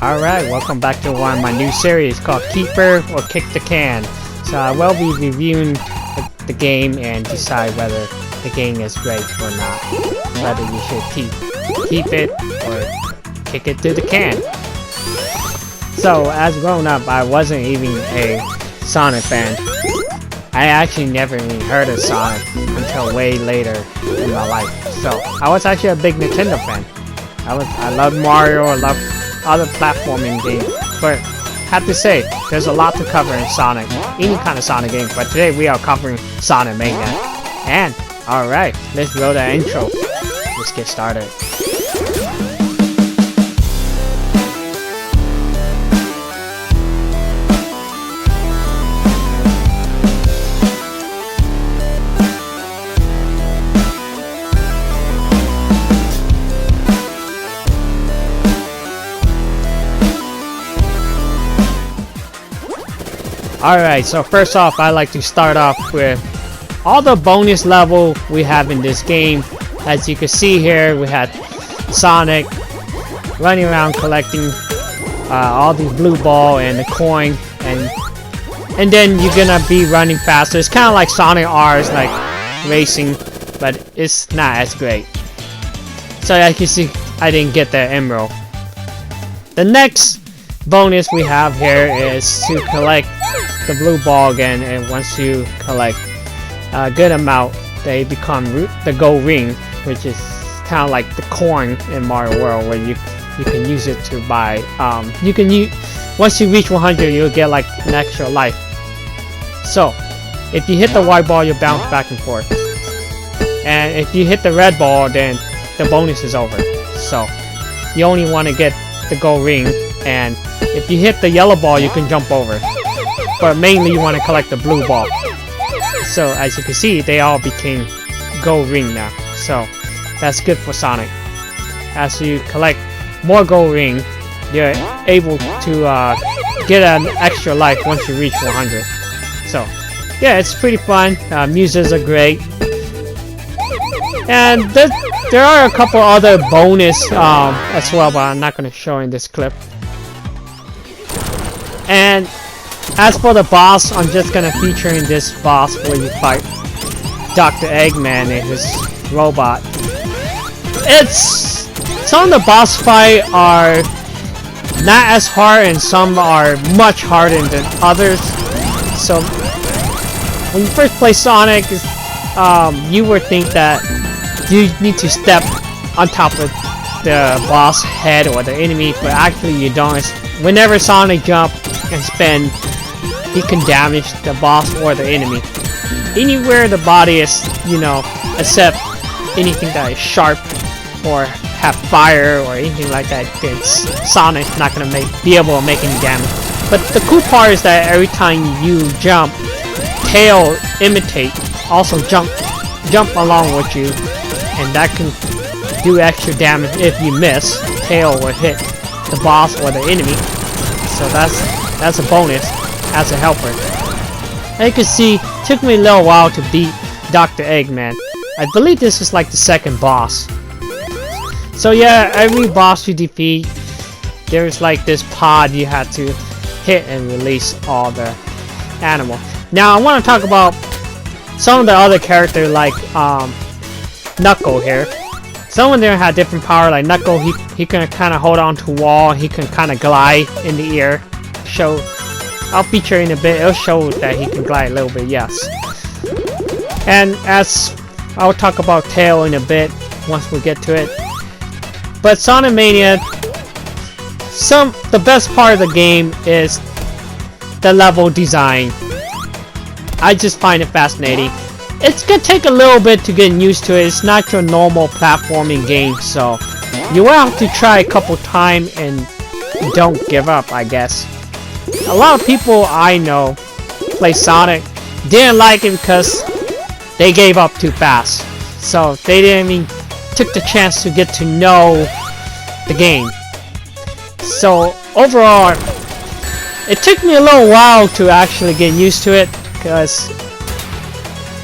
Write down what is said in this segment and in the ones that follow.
Alright, welcome back to one of my new series called Keeper or Kick the Can. So I will be reviewing the game and decide whether the game is great or not. Whether you should keep it or kick it to the can. So as grown up, I wasn't even a Sonic fan. I actually never even heard of Sonic until way later in my life. So I was actually a big Nintendo fan. I loved Mario, I loved other platforming games, but have to say, there's a lot to cover in Sonic, any kind of Sonic game, but today we are covering Sonic Mania. And, alright, let's roll the intro. Let's get started. Alright, so first off, I like to start off with all the bonus level we have in this game. As you can see here, we had Sonic running around collecting all the blue ball and the coin, and then you're gonna be running faster. It's kind of like Sonic R's, like racing, but it's not as great. So as you see, I didn't get the emerald. The next bonus we have here is to collect the blue ball again, and once you collect a good amount, they become the gold ring, which is kind of like the coin in Mario World, where you can use it to buy. Once you reach 100, you'll get like an extra life. So if you hit the white ball, you bounce back and forth, and if you hit the red ball, then the bonus is over. So you only want to get the gold ring, and if you hit the yellow ball, you can jump over. But mainly you want to collect the blue ball. So as you can see, they all became gold ring now. So that's good for Sonic. As you collect more gold ring, you're able to get an extra life once you reach 100. So yeah, it's pretty fun. Muses are great. And there are a couple other bonus as well, but I'm not going to show in this clip. And as for the boss, I'm just gonna feature in this boss where you fight Dr. Eggman and his robot. Some of the boss fights are not as hard and some are much harder than others. So when you first play Sonic, you would think that you need to step on top of the boss head or the enemy, but actually you don't. Whenever Sonic jump and spin, he can damage the boss or the enemy. Anywhere the body is, except anything that is sharp or have fire or anything like that, then Sonic's not gonna be able to make any damage. But the cool part is that every time you jump, Tail also jump along with you, and that can do extra damage. If you miss, Tail will hit the boss or the enemy. So that's a bonus as a helper. As you can see, it took me a little while to beat Dr. Eggman. I believe this is like the second boss. So yeah, every boss you defeat, there's like this pod you have to hit and release all the animals. Now I want to talk about some of the other characters like Knuckle here. Some of them have different power. Like Knuckle, he can kind of hold on to wall. He can kind of glide in the air. I'll feature in a bit. It'll show that he can glide a little bit. Yes. And as I'll talk about Tail in a bit once we get to it. But Sonic Mania, the best part of the game is the level design. I just find it fascinating. It's gonna take a little bit to get used to it. It's not your normal platforming game, so you will have to try a couple times and don't give up, I guess. A lot of people I know play Sonic didn't like it because they gave up too fast. So they didn't even took the chance to get to know the game. So overall, it took me a little while to actually get used to it because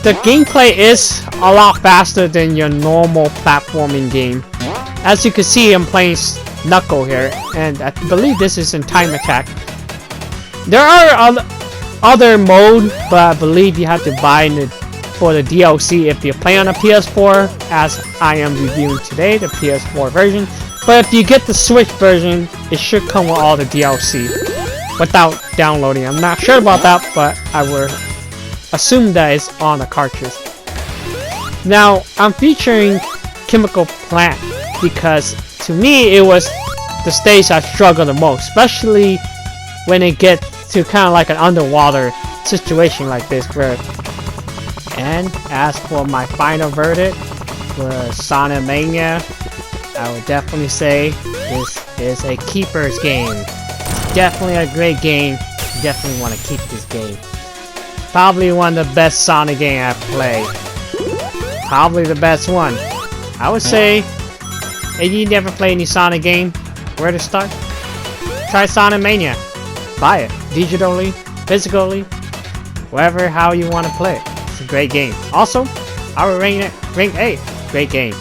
the gameplay is a lot faster than your normal platforming game. As you can see, I'm playing Knuckle here, and I believe this is in time attack. There are other mode, but I believe you have to buy for the DLC if you play on a PS4, as I am reviewing today, the PS4 version. But if you get the Switch version, it should come with all the DLC without downloading. I'm not sure about that, but I will assume that it's on the cartridge. Now, I'm featuring Chemical Plant because to me it was the stage I struggled the most, especially when it gets to kind of like an underwater situation like this. And as for my final verdict for Sonic Mania, I would definitely say this is a keeper's game. Definitely a great game. You definitely want to keep this game. Probably one of the best Sonic games I've played. Probably the best one. I would say, if you never played any Sonic game, where to start? Try Sonic Mania. Buy it. Digitally, physically, wherever, how you want to play it. It's a great game. Also, I would rate it 8. Great game.